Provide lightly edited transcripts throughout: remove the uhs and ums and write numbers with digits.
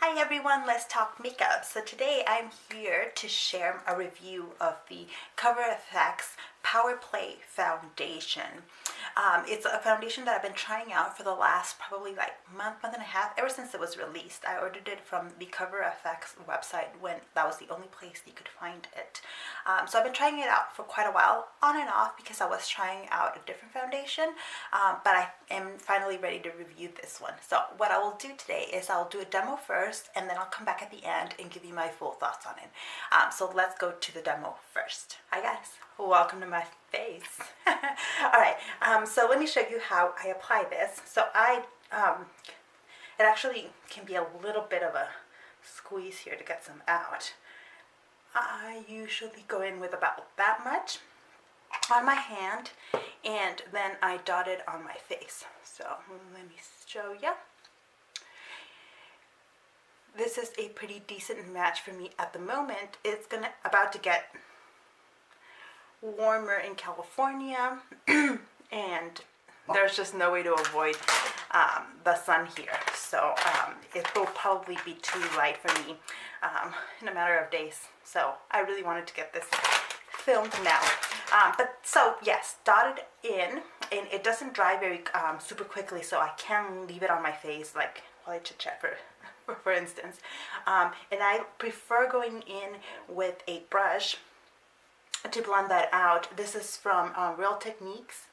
Hi everyone, let's talk makeup. So today I'm here to share a review of the Cover FX Power Play Foundation. It's a foundation that I've been trying out for the last probably like month and a half, ever since it was released. I ordered it from the Cover FX website when that was the only place you could find it. So I've been trying it out for quite a while, on and off, because I was trying out a different foundation, but I am finally ready to review this one. So what I will do today is I'll do a demo first, and then I'll come back at the end and give you my full thoughts on it. So let's go to the demo first. Hi guys, welcome to my face. Alright, so let me show you how I apply this. So it actually can be a little bit of a squeeze here to get some out. I usually go in with about that much on my hand, and then I dot it on my face. So let me show you. This is a pretty decent match for me at the moment. It's about to get warmer in California, and there's just no way to avoid the sun here. So it will probably be too light for me in a matter of days. So I really wanted to get this filmed now. But so yes, dot it in, and it doesn't dry very super quickly, so I can leave it on my face like while I chit chat for instance. And I prefer going in with a brush to blend that out. This is from Real Techniques,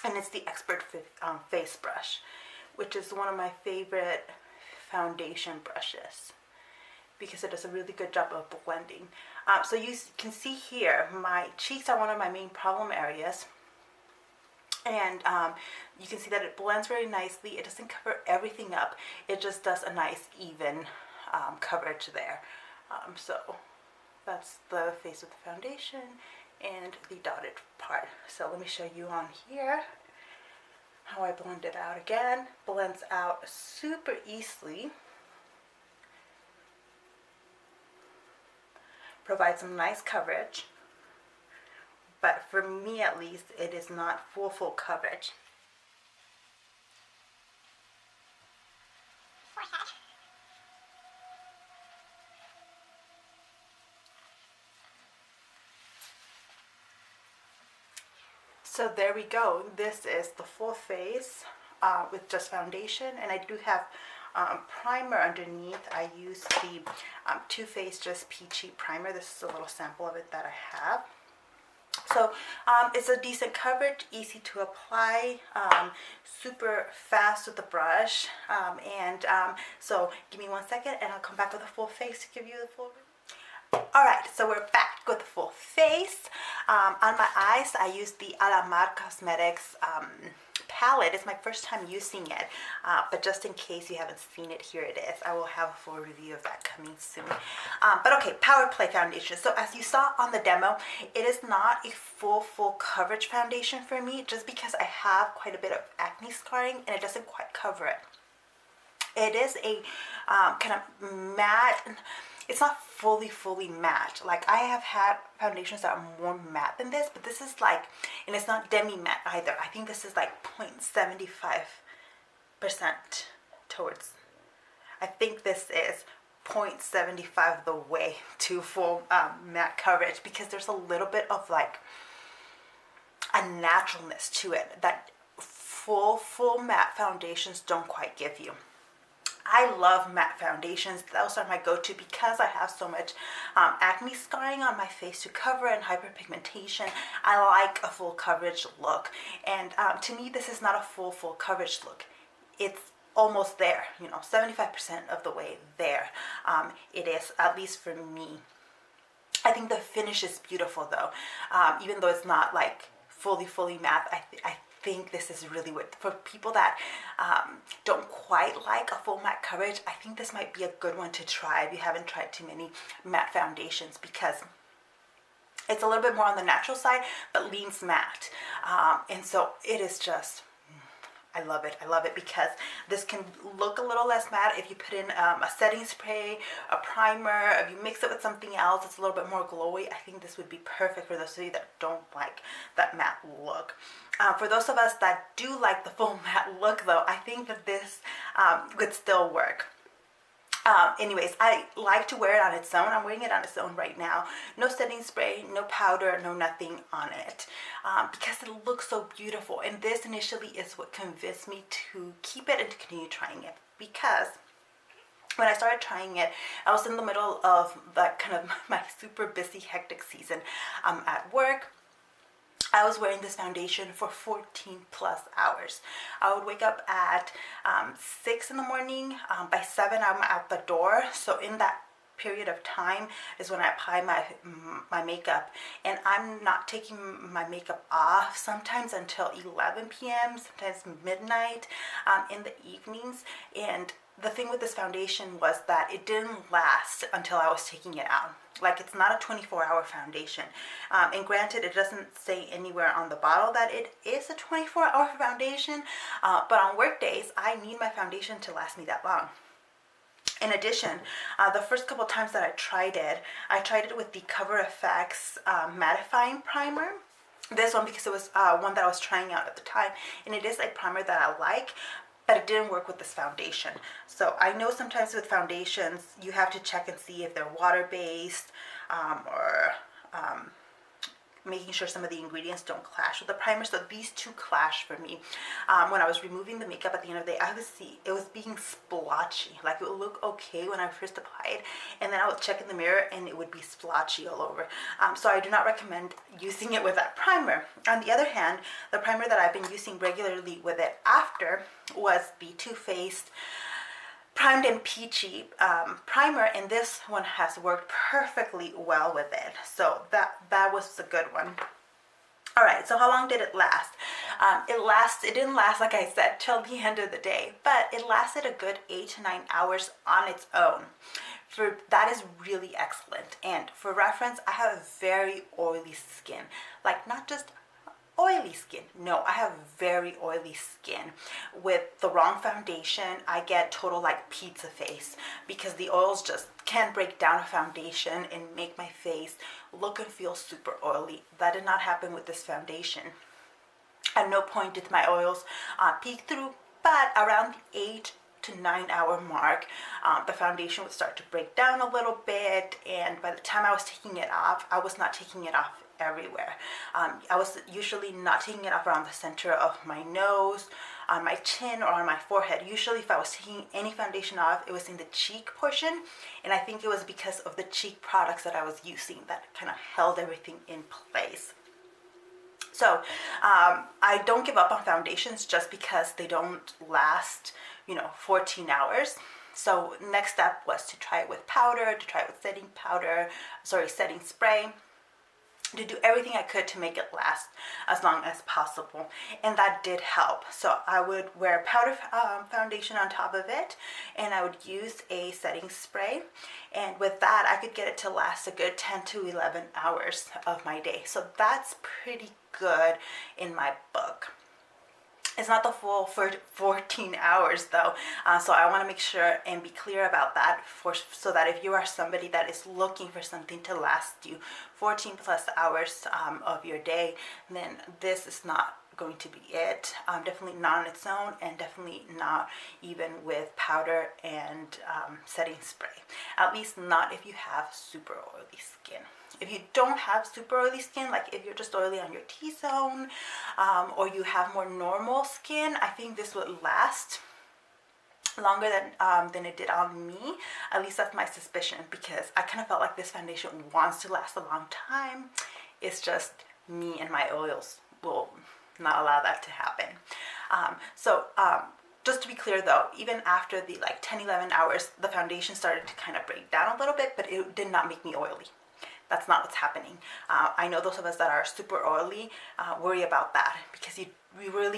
and it's the Expert Face Brush, which is one of my favorite foundation brushes because it does a really good job of blending. So you can see here, my cheeks are one of my main problem areas, and you can see that it blends very nicely. It doesn't cover everything up, it just does a nice even coverage there. So that's the face of the foundation and the dotted part. So let me show you on here how I blend it out again. Blends out super easily. Provides some nice coverage, but for me at least, it is not full coverage. So there we go. This is the full face with just foundation, and I do have primer underneath. I use the Too Faced Just Peachy primer. This is a little sample of it that I have. So it's a decent coverage, easy to apply, super fast with the brush, so give me 1 second and I'll come back with a full face to give you the full. Alright, so we're back with the full face. On my eyes, I use the Alamar Cosmetics palette. It's my first time using it, but just in case you haven't seen it, here it is. I will have a full review of that coming soon. But okay, Power Play Foundation. So as you saw on the demo, it is not a full coverage foundation for me, just because I have quite a bit of acne scarring and it doesn't quite cover it. It is a kind of matte. It's not fully matte. Like, I have had foundations that are more matte than this, but this is like, and it's not demi matte either. I think this is like 0.75% towards, I think this is 0.75 the way to full matte coverage, because there's a little bit of like a naturalness to it that full matte foundations don't quite give you. I love matte foundations. Those are my go-to because I have so much acne scarring on my face to cover and hyperpigmentation. I like a full coverage look, and to me this is not a full coverage look. It's almost there, you know, 75% of the way there. It is, at least for me. I think the finish is beautiful though, even though it's not like fully matte. I think this is really what, for people that don't quite like a full matte coverage, I think this might be a good one to try if you haven't tried too many matte foundations, because it's a little bit more on the natural side but leans matte, and so it is just, I love it because this can look a little less matte if you put in a setting spray, a primer. If you mix it with something else, it's a little bit more glowy. I think this would be perfect for those of you that don't like that matte look. For those of us that do like the full matte look though, I think that this would still work. Anyways, I like to wear it on its own. I'm wearing it on its own right now. No setting spray, no powder, no nothing on it, because it looks so beautiful. And this initially is what convinced me to keep it and to continue trying it, because when I started trying it, I was in the middle of that kind of my super busy, hectic season at work. I was wearing this foundation for 14 plus hours. I would wake up at 6 in the morning. By 7, I'm out the door. So in that period of time is when I apply my makeup, and I'm not taking my makeup off sometimes until 11 p.m., sometimes midnight in the evenings. And the thing with this foundation was that it didn't last until I was taking it out. Like, it's not a 24-hour foundation. And granted, it doesn't say anywhere on the bottle that it is a 24-hour foundation, but on work days, I need my foundation to last me that long. In addition, the first couple times that I tried it with the Cover FX mattifying primer. This one because it was one that I was trying out at the time, and it is a primer that I like, but it didn't work with this foundation. So I know sometimes with foundations, you have to check and see if they're water-based, or making sure some of the ingredients don't clash with the primer. So these two clashed for me. When I was removing the makeup at the end of the day, I would see it was being splotchy. Like, it would look okay when I first applied, and then I would check in the mirror and it would be splotchy all over. So I do not recommend using it with that primer. On the other hand, the primer that I've been using regularly with it after was the Too Faced Primed and Peachy primer, and this one has worked perfectly well with it. So that was a good one. All right, so how long did it last? It didn't last, like I said, till the end of the day, but it lasted a good 8 to 9 hours on its own. That is really excellent. And for reference, I have a very oily skin. Like, not just oily skin. No, I have very oily skin. With the wrong foundation, I get total like pizza face, because the oils just can't break down a foundation and make my face look and feel super oily. That did not happen with this foundation. At no point did my oils peek through, but around the 8 to 9 hour mark, the foundation would start to break down a little bit, and by the time I was taking it off, I was not taking it off everywhere. I was usually not taking it off around the center of my nose, on my chin, or on my forehead. Usually if I was taking any foundation off, it was in the cheek portion, and I think it was because of the cheek products that I was using that kind of held everything in place. So I don't give up on foundations just because they don't last 14 hours. So next step was to try it with powder, to try it with setting spray, to do everything I could to make it last as long as possible, and that did help. So I would wear powder foundation on top of it, and I would use a setting spray, and with that I could get it to last a good 10 to 11 hours of my day. So that's pretty good in my book. It's not the full 14 hours though, so I want to make sure and be clear about that, so that if you are somebody that is looking for something to last you 14 plus hours of your day, then this is not going to be it. Definitely not on its own, and definitely not even with powder and setting spray. At least not if you have super oily skin. If you don't have super oily skin, like if you're just oily on your T-zone, or you have more normal skin, I think this would last longer than it did on me. At least that's my suspicion, because I kind of felt like this foundation wants to last a long time. It's just me and my oils will not allow that to happen. Just to be clear though, even after the 10-11 hours, the foundation started to kind of break down a little bit, but it did not make me oily. That's not what's happening. I know those of us that are super oily worry about that, because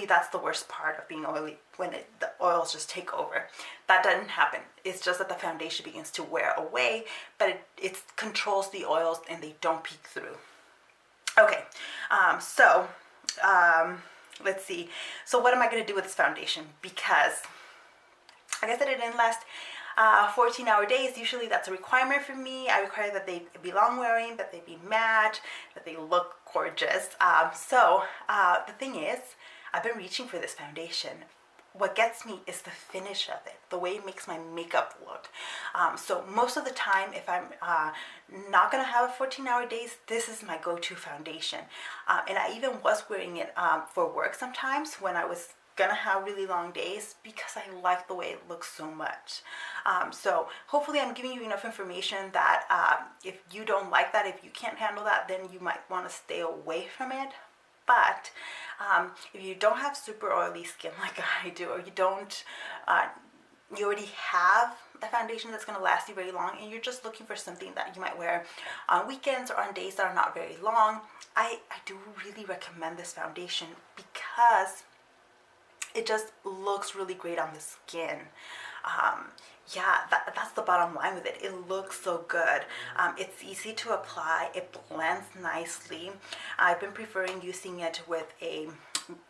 that's the worst part of being oily, when the oils just take over. That doesn't happen. It's just that the foundation begins to wear away, but it controls the oils and they don't peek through. Okay, let's see. So what am I going to do with this foundation? Because like I said, it didn't last 14-hour days. Usually that's a requirement for me. I require that they be long wearing, that they be matte, that they look gorgeous. The thing is, I've been reaching for this foundation what gets me is the finish of it, the way it makes my makeup look. So most of the time, if I'm not gonna have a 14-hour days, this is my go-to foundation. And I even was wearing it for work sometimes when I was gonna have really long days, because I like the way it looks so much. So hopefully I'm giving you enough information that if you don't like that, if you can't handle that, then you might want to stay away from it. But if you don't have super oily skin like I do, or you don't, you already have a foundation that's going to last you very long, and you're just looking for something that you might wear on weekends or on days that are not very long, I do really recommend this foundation, because it just looks really great on the skin. Yeah, that's the bottom line with it. It looks so good. It's easy to apply. It blends nicely. I've been preferring using it with a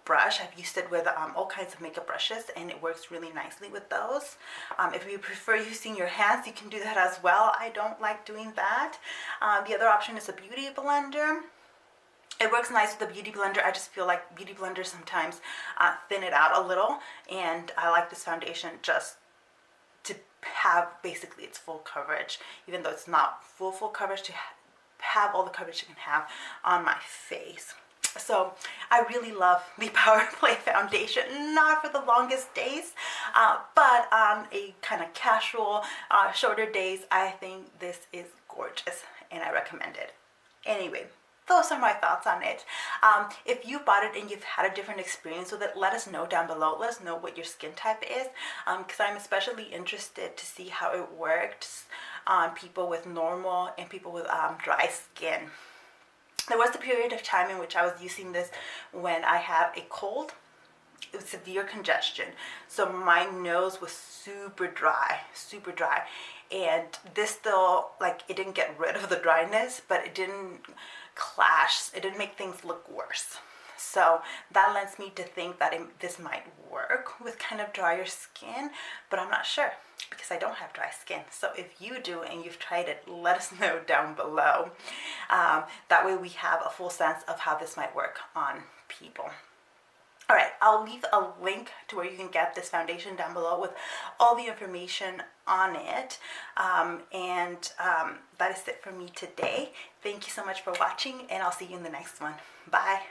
brush. I've used it with all kinds of makeup brushes, and it works really nicely with those. If you prefer using your hands, you can do that as well. I don't like doing that. The other option is a beauty blender. It works nice with the beauty blender. I just feel like beauty blenders sometimes thin it out a little, and I like this foundation just to have basically its full coverage, even though it's not full coverage, to have all the coverage you can have on my face. So I really love the Power Play foundation, not for the longest days, but on a kind of casual, shorter days, I think this is gorgeous and I recommend it. Anyway, those are my thoughts on it. If you bought it and you've had a different experience with it, let us know down below. Let us know what your skin type is, because I'm especially interested to see how it works on people with normal and people with dry skin. There was a period of time in which I was using this when I had a cold. It was severe congestion, so my nose was super dry, and this still, like, it didn't get rid of the dryness, but it didn't clash, it didn't make things look worse. So that lends me to think that this might work with kind of drier skin, but I'm not sure because I don't have dry skin. So if you do and you've tried it, let us know down below. That way we have a full sense of how this might work on people. All right, I'll leave a link to where you can get this foundation down below with all the information on it. That is it for me today. Thank you so much for watching, and I'll see you in the next one. Bye.